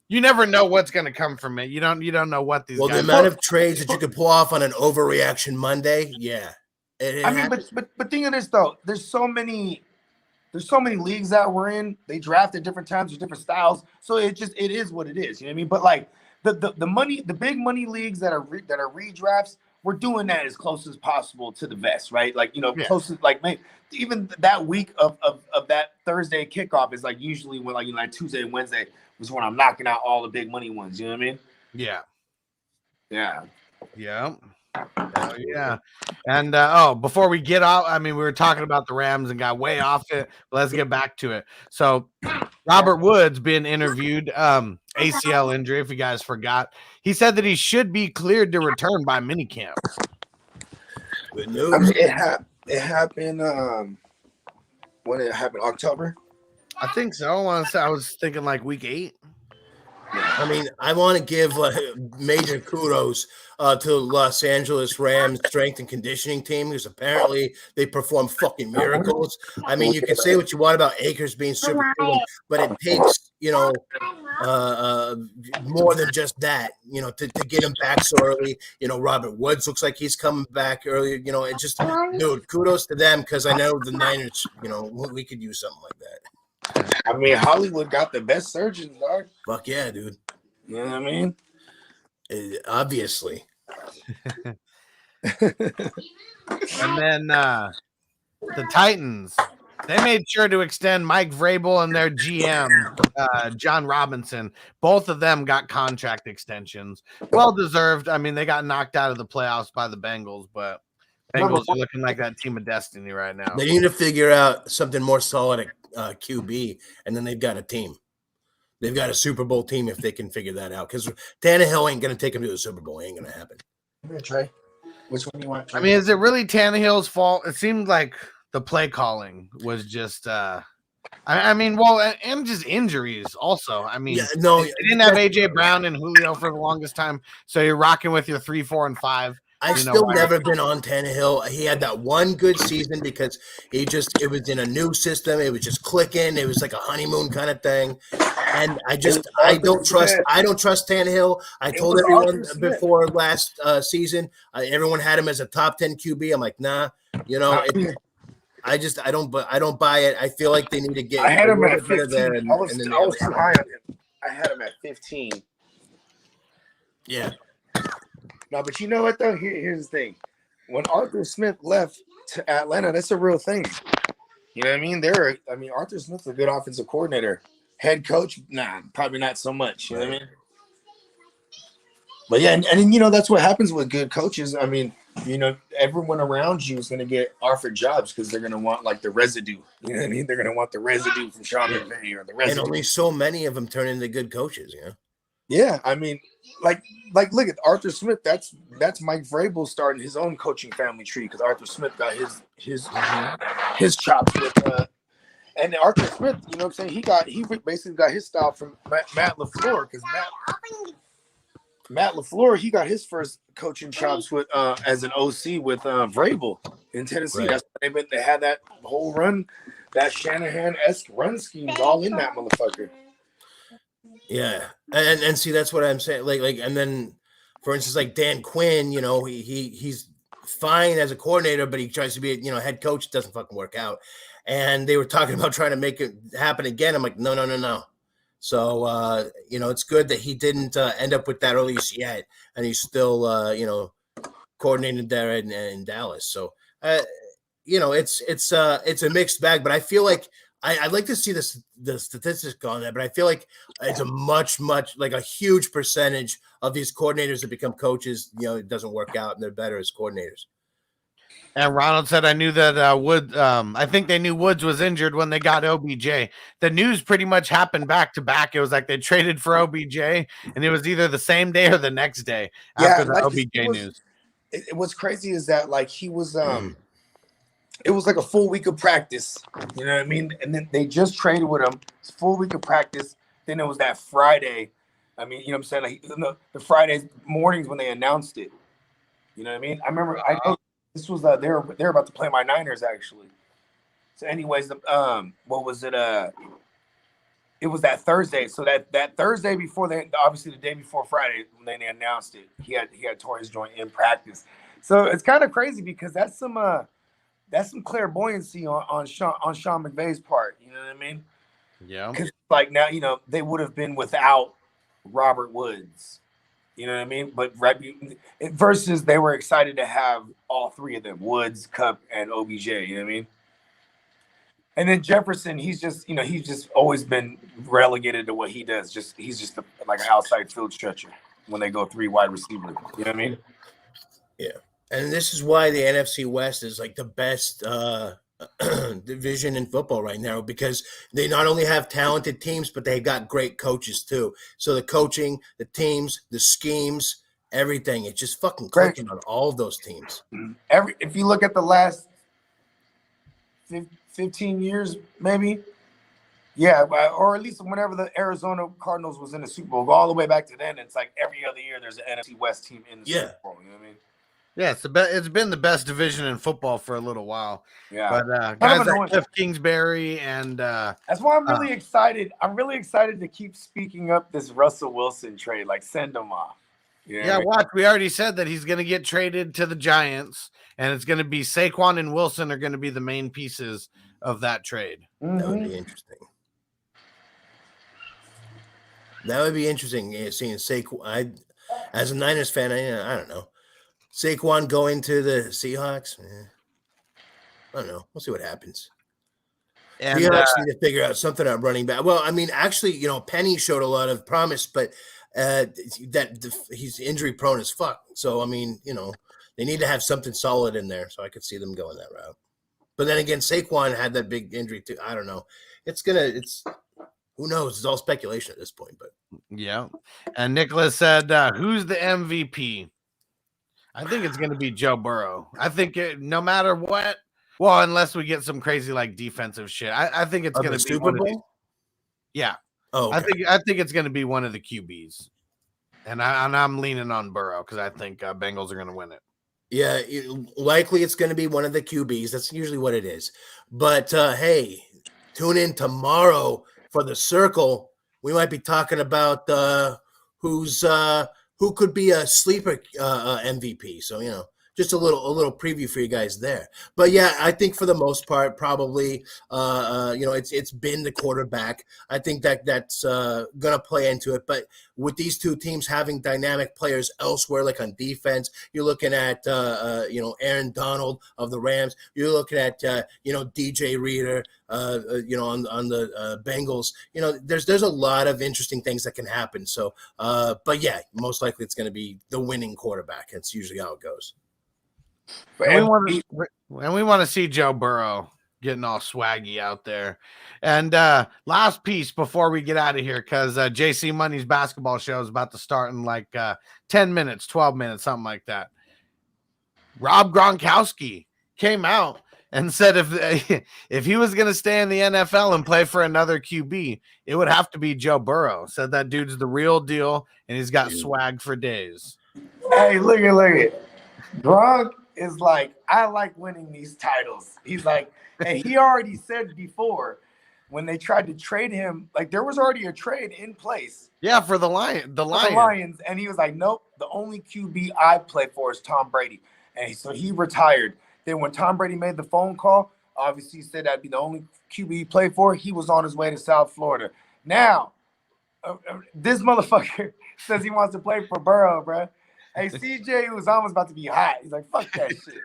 D: You never know what's going to come from it. You don't know what these.
E: Well,
D: guys
E: the amount of trades that you could pull off on an overreaction Monday, yeah.
A: But think of this though. There's so many leagues that we're in. They draft at different times with different styles, so it is what it is. You know what I mean? But like the big money leagues that are redrafts, we're doing that as close as possible to the vest, right? Like closest, like maybe even that week of that Thursday kickoff is like usually when like Tuesday and Wednesday was when I'm knocking out all the big money ones. You know what I mean?
D: Yeah.
A: Yeah.
D: Yeah. And before we get out, we were talking about the Rams and got way off it. Let's get back to it. So Robert Woods being interviewed, ACL injury, if you guys forgot. He said that he should be cleared to return by minicamp.
E: Good news.
A: I mean, it happened when it happened, October.
D: I think so. I was thinking like week 8.
E: I mean, I want to give major kudos to the Los Angeles Rams strength and conditioning team, because apparently they perform fucking miracles. I mean, you can say what you want about Akers being superhuman, but it takes, more than just that, to get him back so early. Robert Woods looks like he's coming back earlier. It just, dude, kudos to them, because I know the Niners, we could use something like that.
A: I mean, Hollywood got the best surgeons, dog.
E: Fuck yeah, dude.
A: You know what I mean?
E: Obviously.
D: And then the Titans, they made sure to extend Mike Vrabel and their GM, John Robinson. Both of them got contract extensions. Well deserved. I mean, they got knocked out of the playoffs by the Bengals, but Bengals are looking like that team of destiny right now.
E: They need to figure out something more solid at QB, and then they've got a team. They've got a Super Bowl team if they can figure that out, because Tannehill ain't going to take them to the Super Bowl. It ain't going to happen.
A: Come here, Trey. Which one do you want? Trey?
D: I mean, is it really Tannehill's fault? It seemed like the play calling was just and just injuries also. I mean, they didn't have AJ Brown and Julio for the longest time, so you're rocking with your 3, 4, and 5.
E: I've still never been on Tannehill. He had that one good season because it was in a new system. It was just clicking. It was like a honeymoon kind of thing. And I don't trust Tannehill. I told everyone before last season, everyone had him as a top 10 QB. I'm like, nah, I don't buy it. I feel like they need to get.
A: I had him at 15. I was too high on him. I had him at 15.
E: Yeah.
A: No, but you know what though? Here's the thing: when Arthur Smith left to Atlanta, that's a real thing. You know what I mean? Arthur Smith's a good offensive coordinator. Head coach, nah, probably not so much. You know what I mean? But yeah, and that's what happens with good coaches. I mean, everyone around you is going to get offered jobs because they're going to want like the residue. You know what I mean? They're going to want the residue from Sean McVay or the residue.
E: And only so many of them turn into good coaches.
A: Yeah, I mean, like look at Arthur Smith. That's Mike Vrabel starting his own coaching family tree because Arthur Smith got his chops with and Arthur Smith. You know what I'm saying? He basically got his style from Matt LaFleur because Matt LaFleur, he got his first coaching chops with as an OC with Vrabel in Tennessee. Right. That's what they had that whole run, that Shanahan-esque run schemes all in that motherfucker.
E: Yeah, and see, that's what I'm saying. Like, and then, for instance, like Dan Quinn, he's fine as a coordinator, but he tries to be, head coach. It doesn't fucking work out. And they were talking about trying to make it happen again. I'm like, no. So, it's good that he didn't end up with that release yet, and he's still, coordinated there in Dallas. So, it's a mixed bag, but I feel like. I'd like to see the statistics on that, but I feel like it's a much like a huge percentage of these coordinators that become coaches, it doesn't work out and they're better as coordinators.
D: And Ronald said, I knew that I think they knew Woods was injured when they got OBJ. The news pretty much happened back to back. It was like they traded for OBJ, and it was either the same day or the next day after the OBJ news.
A: What's crazy is that like he was it was like a full week of practice, you know what I mean? And then they just traded with him. It's a full week of practice. Then it was that Friday. I mean, you know what I'm saying? Like the Friday mornings when they announced it. You know what I mean? I remember I know this was they were about to play my Niners actually. So anyways, what was it? It was that Thursday. So that Thursday before obviously the day before Friday when they announced it, he had tore his joint in practice. So it's kind of crazy because that's some clairvoyancy on Sean McVay's part. You know what I mean?
D: Yeah.
A: Because like now, they would have been without Robert Woods. You know what I mean? But versus they were excited to have all three of them, Woods, Kupp, and OBJ. You know what I mean? And then Jefferson, he's just always been relegated to what he does. He's just like an outside field stretcher when they go 3 wide receiver. You know what I mean?
E: Yeah. And this is why the NFC West is like the best division in football right now, because they not only have talented teams, but they've got great coaches too. So the coaching, the teams, the schemes, everything, it's just fucking clicking on all of those teams.
A: If you look at the last 15 years, maybe, Yeah, or at least whenever the Arizona Cardinals was in the Super Bowl, go all the way back to then. It's like every other year there's an NFC West team in the
E: Yeah.
A: Super Bowl. You know what I mean?
D: Yeah, it's been the best division in football for a little while.
A: Yeah.
D: But
A: Kind of
D: guys like
A: annoying.
D: Cliff Kingsbury and
A: That's why I'm really excited. I'm really excited to keep speaking up this Russell Wilson trade. Like, send him off. You know what I mean?
D: watch. We already said that he's going to get traded to the Giants, and it's going to be Saquon and Wilson are going to be the main pieces of that trade.
E: That would be interesting. That would be interesting seeing Saquon. As a Niners fan, I don't know. Saquon going to the Seahawks. I don't know. We'll see what happens.
D: And
E: Seahawks need to figure out something on running back. Well, I mean, actually, Penny showed a lot of promise, but he's injury prone as fuck. So, I mean, they need to have something solid in there. So I could see them going that route. But then again, Saquon had that big injury too. I don't know. Who knows? It's all speculation at this point. But
D: yeah. And Nicholas said, "Who's the MVP?" I think it's going to be Joe Burrow. I think no matter what. Well, unless we get some crazy like defensive shit, I think it's going to be
E: Super Bowl.
D: Yeah.
E: Oh, okay.
D: I think it's going to be one of the QBs, and I'm leaning on Burrow because I think Bengals are going to win it.
E: Yeah, likely it's going to be one of the QBs. That's usually what it is. But hey, tune in tomorrow for the Circle. We might be talking about who could be a sleeper MVP. So just a little preview for you guys there. But yeah, I think for the most part, probably it's been the quarterback. I think that's gonna play into it. But with these two teams having dynamic players elsewhere, like on defense, you're looking at Aaron Donald of the Rams. You're looking at DJ Reader on the Bengals. There's a lot of interesting things that can happen. So but yeah, most likely it's gonna be the winning quarterback. That's usually how it goes.
D: And we want to see Joe Burrow getting all swaggy out there. And last piece before we get out of here, because JC Money's basketball show is about to start in like 10 minutes, 12 minutes, something like that. Rob Gronkowski came out and said if he was going to stay in the NFL and play for another QB, it would have to be Joe Burrow. Said that dude's the real deal, and he's got swag for days.
A: Hey, look at Gronk is like, I like winning these titles. He's like, and he already said before when they tried to trade him, like there was already a trade in place.
D: Yeah, for the Lions.
A: And he was like, nope, the only QB I play for is Tom Brady. And so he retired. Then when Tom Brady made the phone call, obviously he said that'd be the only QB he played for. He was on his way to South Florida. Now, this motherfucker says he wants to play for Burrow, bro. Hey, CJ was almost about to be hot. He's like, fuck that shit.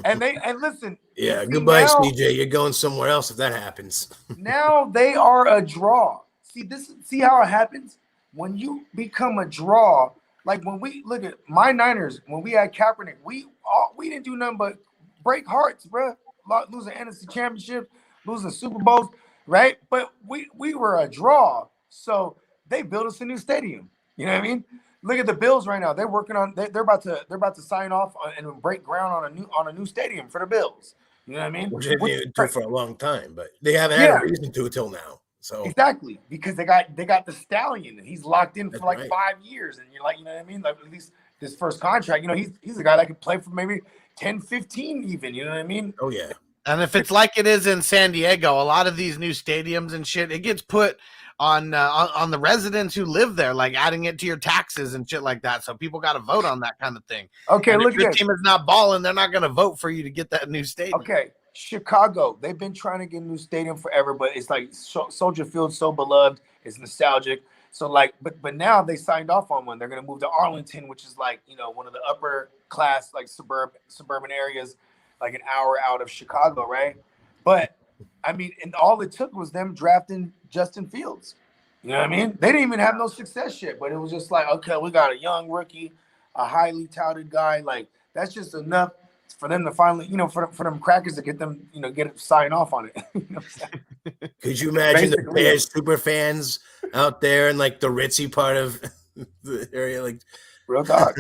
A: and listen.
E: Yeah, goodbye, now, CJ. You're going somewhere else if that happens.
A: Now they are a draw. See how it happens? When you become a draw, like when we look at my Niners, when we had Kaepernick, we didn't do nothing but break hearts, bro. Losing NFC championship, losing Super Bowls, right? But we were a draw. So they built us a new stadium. You know what I mean? Look at the Bills right now. They're working on. They're about to sign off and break ground on a new stadium for the Bills. You know what I mean?
E: Which they've been doing for a long time, but they haven't had a reason to until now. So
A: exactly, because they got the Stallion and he's locked in for like
E: right.
A: 5 years, and you're like, you know what I mean? Like at least this first contract, he's a guy that could play for maybe 10, 15 even. You know what I mean?
E: Oh yeah.
D: And if it's like it is in San Diego, a lot of these new stadiums and shit, it gets put on the residents who live there, like adding it to your taxes and shit like that. So people got to vote on that kind of thing.
A: Okay,
D: and
A: look
D: if your
A: at
D: team is not balling, they're not going to vote for you to get that new stadium.
A: Okay, Chicago, they've been trying to get a new stadium forever, but it's like Soldier Field, so beloved, it's nostalgic. So like, but now they signed off on one. They're going to move to Arlington, which is like one of the upper class like suburban areas, like an hour out of Chicago, right? But I mean, and all it took was them drafting Justin Fields. You know what I mean? They didn't even have no success yet, but it was just like, okay, we got a young rookie, a highly touted guy. Like that's just enough for them to finally, for them crackers to get them, get it signed off on it. You know what I'm saying?
E: Could you imagine the Bears super fans out there in like the ritzy part of the area, like
A: real talk?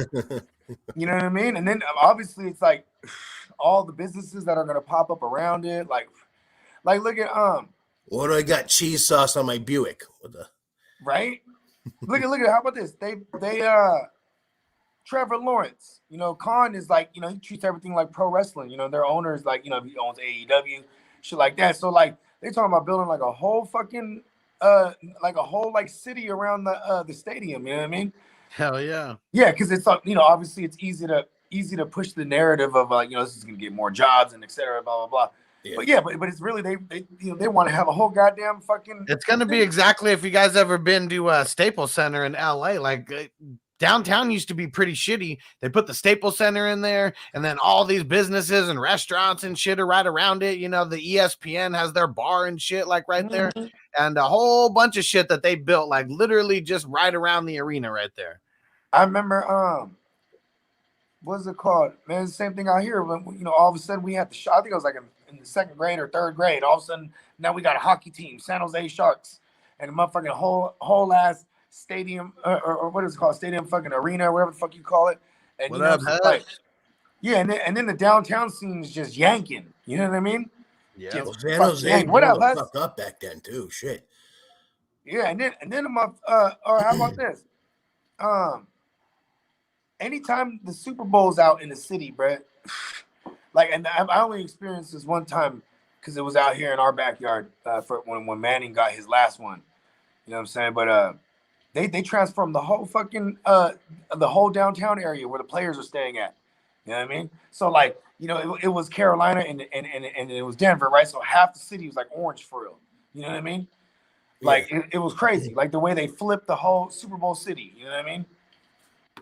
A: You know what I mean? And then obviously it's like all the businesses that are gonna pop up around it, like look at
E: What do I got? Cheese sauce on my Buick. What the?
A: Right? Look at how about this? They Trevor Lawrence, Khan is like, he treats everything like pro wrestling. Their owner is like, he owns AEW, shit like that. So like they talking about building like a whole fucking like a whole like city around the stadium. You know what I mean?
D: Hell yeah.
A: Yeah, because it's obviously it's easy to push the narrative of like, this is gonna get more jobs and et cetera, blah blah blah. Yeah. But it's really they want to have a whole goddamn fucking.
D: It's gonna be exactly if you guys ever been to Staples Center in LA, like downtown used to be pretty shitty. They put the Staples Center in there, and then all these businesses and restaurants and shit are right around it. The ESPN has thetheir bar and shit like right there, and a whole bunch of shit that they built like literally just right around the arena right there.
A: I remember what's it called? Man, the same thing out here when all of a sudden we had the shot. I think it was like in the second grade or third grade. All of a sudden now we got a hockey team, San Jose Sharks, and a motherfucking whole ass stadium or what is it called? Stadium fucking arena, or whatever the fuck you call it. And
D: what up,
A: like, yeah, and then the downtown scene is just yanking. You know what I mean?
D: Yeah.
E: Well, San Jose
A: what up,
E: fucked up back then too. Shit.
A: Yeah, and then or how about this? Anytime the Super Bowl's out in the city, bro, like, and I only experienced this one time because it was out here in our backyard for when Manning got his last one. You know what I'm saying? But they transformed the whole fucking the whole downtown area where the players are staying at. You know what I mean? So like, it was Carolina and it was Denver, right? So half the city was like orange for real. You know what I mean? Like it was crazy, like the way they flipped the whole Super Bowl city. You know what I mean?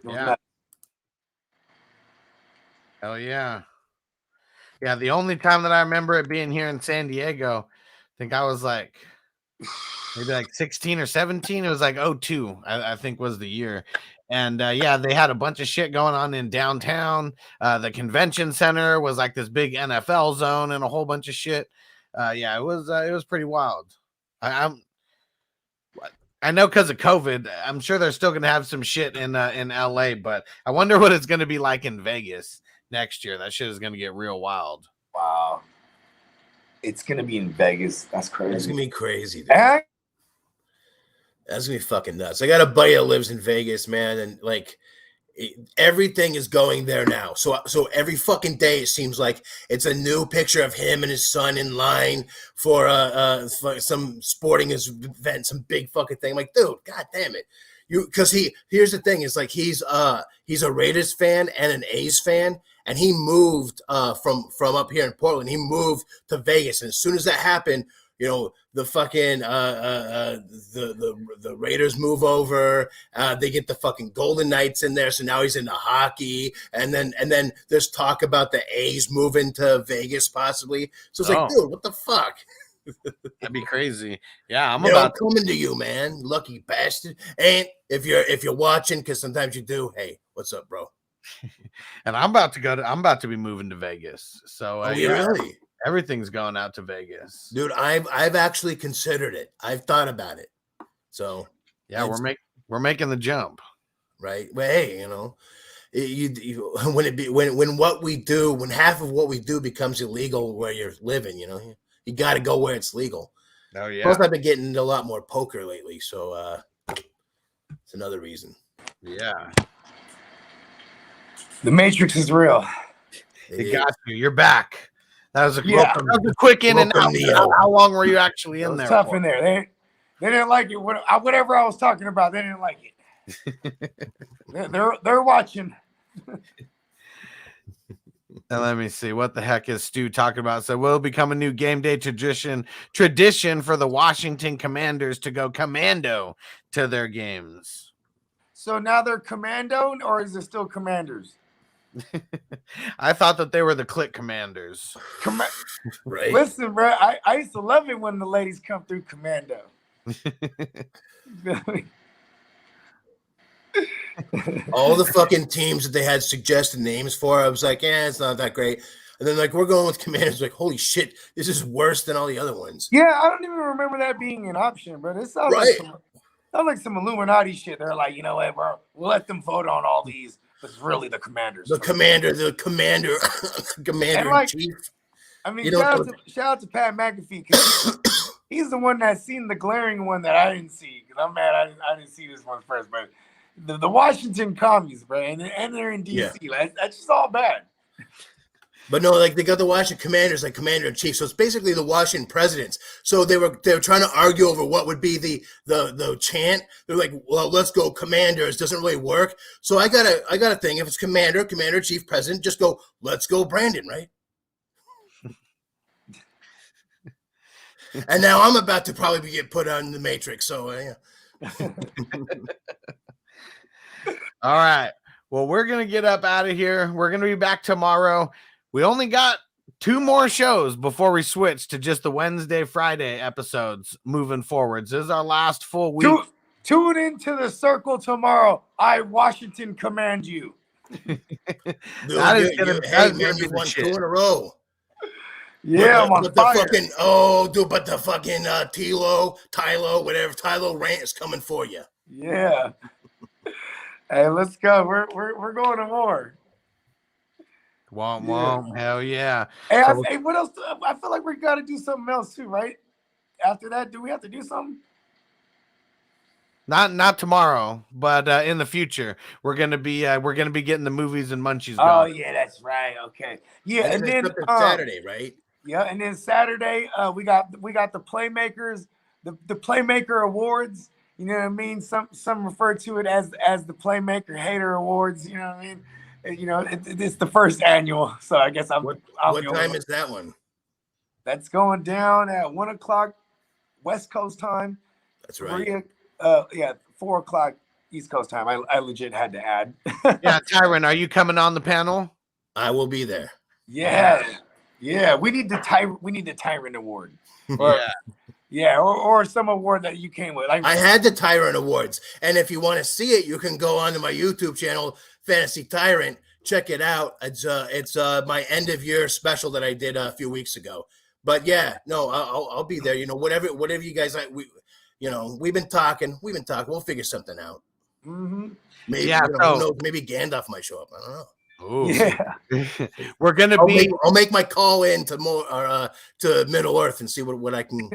D: Yeah.
A: Nuts.
D: Hell yeah. Yeah, the only time that I remember it being here in San Diego, I think I was like maybe like 16 or 17. It was like 02, I think was the year. And yeah, they had a bunch of shit going on in downtown. The convention center was like this big NFL zone and a whole bunch of shit. Yeah, it was pretty wild. I know because of COVID, I'm sure they're still going to have some shit in LA, but I wonder what it's going to be like in Vegas next year. That shit is going to get real wild.
A: Wow. It's going to be in Vegas. That's crazy.
E: That's going to be crazy. Dude.
A: That's
E: going to be fucking nuts. I got a buddy that lives in Vegas, man, and like everything is going there now. So every fucking day it seems like it's a new picture of him and his son in line for some sporting event, some big fucking thing. I'm like, dude, god damn it. Because here's the thing, is like he's a Raiders fan and an A's fan, and he moved from up here in Portland. He moved to Vegas, and as soon as that happened, the fucking the Raiders move over. They get the fucking Golden Knights in there, so now he's into hockey, and then there's talk about the A's moving to Vegas possibly. So it's like, dude, what the fuck?
D: That'd be crazy. Yeah, I'm
E: coming to you, man, lucky bastard. And if you're watching, because sometimes you do, hey, what's up, bro?
D: And I'm about to be moving to Vegas. So
E: really?
D: Everything's going out to Vegas,
E: dude. I've actually considered it. I've thought about it. So
D: yeah, we're making the jump,
E: right? Well, hey, when half of what we do becomes illegal where you're living, you got to go where it's legal.
D: Oh yeah.
E: Plus, I've been getting into a lot more poker lately, so it's another reason.
D: Yeah.
A: The Matrix is real.
D: It got you. You're back. That was a quick in and out. How long were you actually in there?
A: Tough in there. They didn't like it. Whatever I was talking about, they didn't like it. they're watching.
D: And let me see, what the heck is Stu talking about? So will become a new game day tradition for the Washington Commanders to go commando to their games.
A: So now they're commando, or is it still Commanders?
D: I thought that they were the Click Commanders.
A: Right. Listen, bro, I used to love it when the ladies come through commando.
E: All the fucking teams that they had suggested names for, I was like, it's not that great. And then like, we're going with Commanders. Like, holy shit, this is worse than all the other ones.
A: Yeah, I don't even remember that being an option, but it sounds like some Illuminati shit. They're like, you know what, bro, we'll let them vote on all these. It's really the Commanders.
E: The commander
A: in chief. I mean, shout out to Pat McAfee. he's the one that's seen the glaring one that I didn't see. Because I'm mad I didn't see this one first. But the Washington commies, bro, and they're in DC.
E: Yeah.
A: That's just all bad.
E: But no, like they got the Washington Commanders, like Commander in Chief. So it's basically the Washington Presidents. So they were trying to argue over what would be the chant. They're like, well, let's go Commanders. Doesn't really work. So I got a thing. If it's Commander in Chief, President, just go, let's go Brandon, right? And now I'm about to probably get put on the Matrix. So yeah.
D: All right. Well, we're gonna get up out of here. We're gonna be back tomorrow. We only got 2 more shows before we switch to just the Wednesday, Friday episodes moving forwards. This is our last full week.
A: Tune into the circle tomorrow. I, Washington, command you.
D: That is gonna
E: be won 2 in a row.
A: Yeah, I'm on
E: but
A: fire.
E: But the fucking Tylo, whatever, Tylo Rant is coming for you.
A: Yeah. Hey, let's go. We're going to war.
D: Womp. Hell yeah.
A: Hey,
D: So-
A: hey, what else? I feel like we got to do something else too, right? After that, do we have to do something?
D: Not tomorrow, but in the future, we're gonna be getting the movies and munchies
A: Oh
D: going.
A: yeah, that's right. Okay. Yeah,
E: And then it's Saturday, right?
A: Yeah, and then Saturday, we got the Playmakers, the Playmaker Awards. You know what I mean? Some refer to it as the Playmaker Hater Awards. You know what I mean? You know, it's the first annual, so I guess
E: What time is that one?
A: That's going down at 1:00 West Coast time.
E: That's right.
A: 4:00 East Coast time. I legit had to add.
D: Yeah, Tyron, are you coming on the panel?
E: I will be there.
A: Yeah. We need the Tyrant Award.
D: Yeah.
A: Or some award that you came with.
E: I had the Tyrant Awards, and if you want to see it, you can go onto my YouTube channel, Fantasy Tyrant. Check it out. It's my end of year special that I did a few weeks ago. But yeah, no, I'll be there. You know, whatever you guys like. We've been talking. We'll figure something out.
A: Mm-hmm.
E: Maybe who knows? Maybe Gandalf might show up. I don't know.
D: Ooh.
A: Yeah.
D: We're gonna
E: I'll make my call in to Middle Earth and see what I can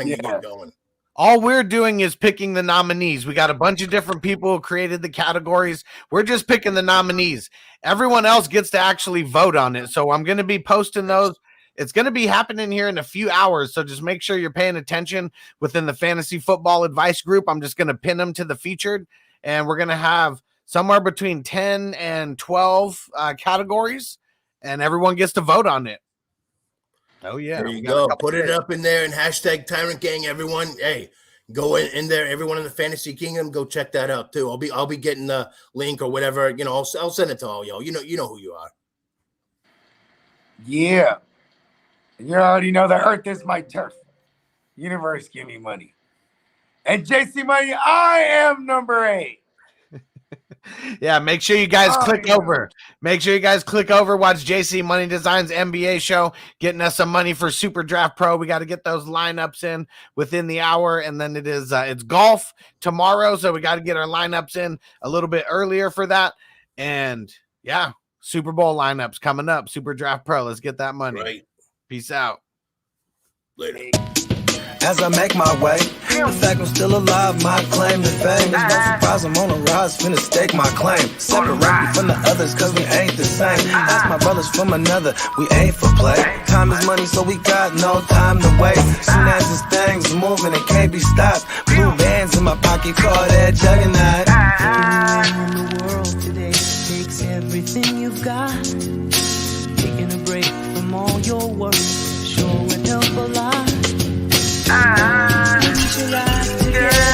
E: get going.
D: All we're doing is picking the nominees. We got a bunch of different people who created the categories. We're just picking the nominees. Everyone else gets to actually vote on it. So I'm going to be posting those. It's going to be happening here in a few hours. So just make sure you're paying attention within the Fantasy Football Advice group. I'm just going to pin them to the featured, and we're going to have somewhere between 10 and 12 categories, and everyone gets to vote on it. Oh, yeah.
E: There you go. Put it up in there and hashtag Tyrant Gang, everyone. Hey, go in there. Everyone in the Fantasy Kingdom, go check that out too. I'll be getting the link or whatever. You know, I'll send it to all y'all. You know who you are.
A: Yeah. You already know the earth is my turf. Universe, give me money. And JC Money, I am number 8.
D: Yeah, make sure you guys click over. Make sure you guys click over. Watch JC Money Designs NBA show, getting us some money for Super Draft Pro. We got to get those lineups in within the hour, and then it's golf tomorrow, so we got to get our lineups in a little bit earlier for that. And yeah, Super Bowl lineups coming up. Super Draft Pro. Let's get that money.
E: Right.
D: Peace out.
E: Later.
B: As I make my way, the fact I'm still alive, my claim to fame. It's no surprise I'm on a rise, finna stake my claim. Separate me from the others, cause we ain't the same. Ask my brothers from another, we ain't for play. Time is money, so we got no time to waste. Soon as this thing's moving, it can't be stopped. Blue bands in my pocket, call that juggernaut.
C: Everyone in the world today takes everything you've got. Taking a break from all your work sure would help a lot. Get your life together.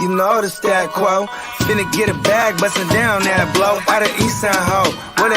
B: You know the stat quo. Finna get a bag, bustin' down that blow. Out of East Side Ho. What